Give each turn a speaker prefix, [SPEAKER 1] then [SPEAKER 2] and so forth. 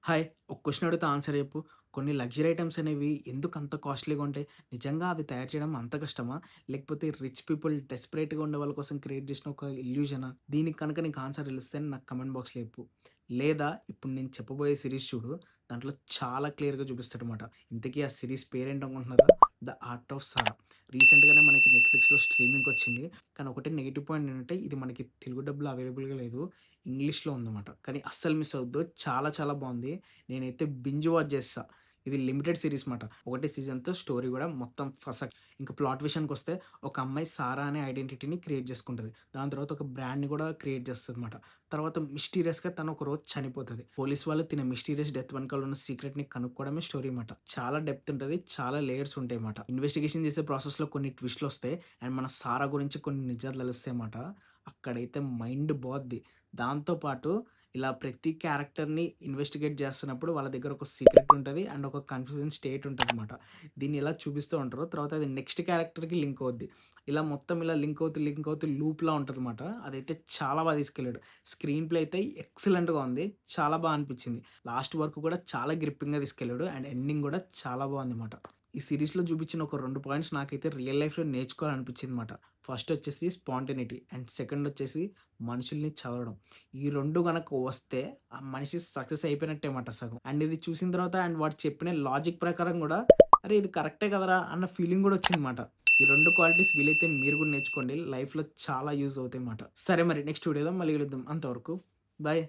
[SPEAKER 1] Hi! ఒక question అడిగితే answer చెప్పు. కొన్ని లగ్జరీ ఐటెమ్స్ అనేవి ఎందుకంత కాస్ట్‌లీగా ఉంటాయి? నిజంగా అవి తయారు చేయడం అంత కష్టమా? లేకపోతే రిచ్ పీపుల్ డెస్పరేట్‌గా ఉండే వాళ్ళ కోసం క్రియేట్ చేసిన ఒక ఇల్యూజనా? దీనికి కనుక నీకు ఆన్సర్ తెలిస్తే నాకు కామెంట్ బాక్స్‌లో చెప్పు. లేదా ఇప్పుడు నేను చెప్పబోయే సిరీస్ చూడు. దాంట్లో చాలా క్లియర్‌గా చూపిస్తాడన్నమాట. ఇంతకీ ఆ సిరీస్ పేరేంటనుకుంటున్నారా? 'ద ఆర్ట్ ఆఫ్ సారా'. రీసెంట్‌గానే మనకి నెట్‌ఫ్లిక్స్‌లో స్ట్రీమింగ్‌కొచ్చింది. కానీ ఒకటే నెగెటివ్ పాయింట్ ఏంటంటే ఇది మనకి తెలుగు డబ్‌లో అవైలబుల్‌గా లేదు. ఇంగ్లీష్‌లో ఉందన్నమాట. కానీ అస్సలు మిస్ అవ్వద్దు. చాలా చాలా బావుంది. నేనైతే బింజ్ వాచ్ చేస్తా. ఇది లిమిటెడ్ సీరీస్ మాట. ఒకటే సీజన్‌తో స్టోరీ గూడా మొత్తం ఫసక్. ఇంక ప్లాట్ విషయానికొస్తే ఒక అమ్మాయి సారా అనే ఐడెంటిటీని క్రియేట్ చేసుకుంటది. దాని తర్వాత ఒక బ్రాండ్‌ని గూడా క్రియేట్ చేస్తదనమాట. తర్వాత మిస్టీరియస్‌గా తను ఒకరోజు చనిపోతది. పోలీస్ వాళ్ళు తిన మిస్టీరియస్ డెత్ వెనకాల ఉన్న సీక్రెట్‌ని కనుక్కోవడమే స్టోరీ మాట. చాలా డెప్త్ ఉంటది. చాలా లేయర్స్ ఉంటాయన్నమాట. ఇన్వెస్టిగేషన్ చేసే ప్రాసెస్‌లో కొన్ని ట్విస్ట్‌లొస్తాయి. అండ్ మన సారా గురించి కొన్ని నిజాలు తెలుస్తాయన్నమాట. అక్కడైతే మైండ్ పోద్ది. దాంతో పాటు ఇలా ప్రతి క్యారెక్టర్‌ని ఇన్వెస్టిగేట్ చేస్తున్నప్పుడు వాళ్ళ దగ్గర ఒక సీక్రెట్ ఉంటది. అండ్ ఒక కన్‌ఫ్యూజన్ స్టేట్ ఉంటదనమాట. దీన్ని ఇలా చూపిస్తూ ఉంటారు. తర్వాత అది నెక్స్ట్ క్యారెక్టర్‌కి లింక్ అవుద్ది. ఇలా మొత్తం ఇలా లింక్ అవుతూ లూప్‌లా ఉంటదనమాట. అదైతే చాలా బాగా తీసుకెళ్ళాడు. స్క్రీన్ ప్లే అయితే ఎక్సలెంట్‌గా ఉంది. చాలా బా అనిపించింది. లాస్ట్ వరకు కూడా చాలా గ్రిప్పింగ్‌గా తీసుకెళ్ళాడు. అండ్ ఎండింగ్ కూడా చాలా బావుందన్నమాట. ఈ సీరీస్‌లో చూపించిన ఒక 2 పాయింట్స్ నాకైతే రియల్ లైఫ్‌లో నేర్చుకోవాలనిపించిందన్నమాట. ఫస్ట్ వచ్చేసి స్పాంటేనిటీ అండ్ సెకండ్ వచ్చేసి మనుషుల్ని చదవడం. ఈ 2 గనక వస్తే ఆ మనిషి సక్సెస్ అయిపోయినట్టే మాట సగం. అండ్ ఇది చూసిన తర్వాత అండ్ వాడు చెప్పిన లాజిక్ ప్రకారం గూడా అరే! ఇది కరెక్టే కదరా! అన్న ఫీలింగ్ గూడా వచ్చిందన్నమాట. ఈ 2 క్వాలిటీస్ వీలైతే మీరు గూడా నేర్చుకోండి. లైఫ్‌లో చాలా యూజ్ అవుతాయి మాట. సరే మరి నెక్స్ట్ వీడియోలో మళ్ళీ కలుద్దాం. అంతవరకు బాయ్.